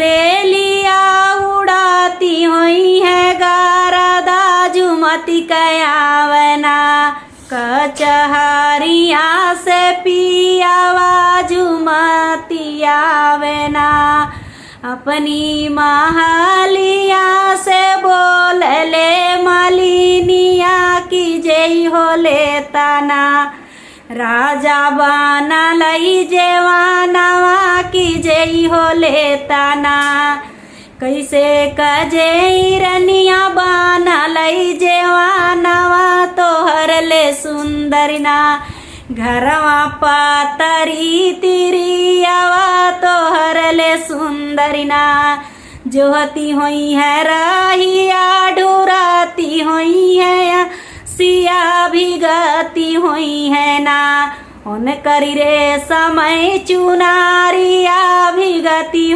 रेलिया उड़ाती हुई है गारदा जुमती कयावना कचहरिया से पियावा जुमती आवेना अपनी महलिया से बोल ले मलिनिया की जय हो लेताना राजा बना लई जेवानवा की जय हो लेताना कैसे कजई रनिया बना लई जेवानवा तोहर ले सुंदरना घरवा पातरी तिरियावा तोहर ले सुंदरना जोहती हुई है रहिया ढुराती हुई है सिया भिगती हुई है ना उन करी रे समय चुनारिया भिगती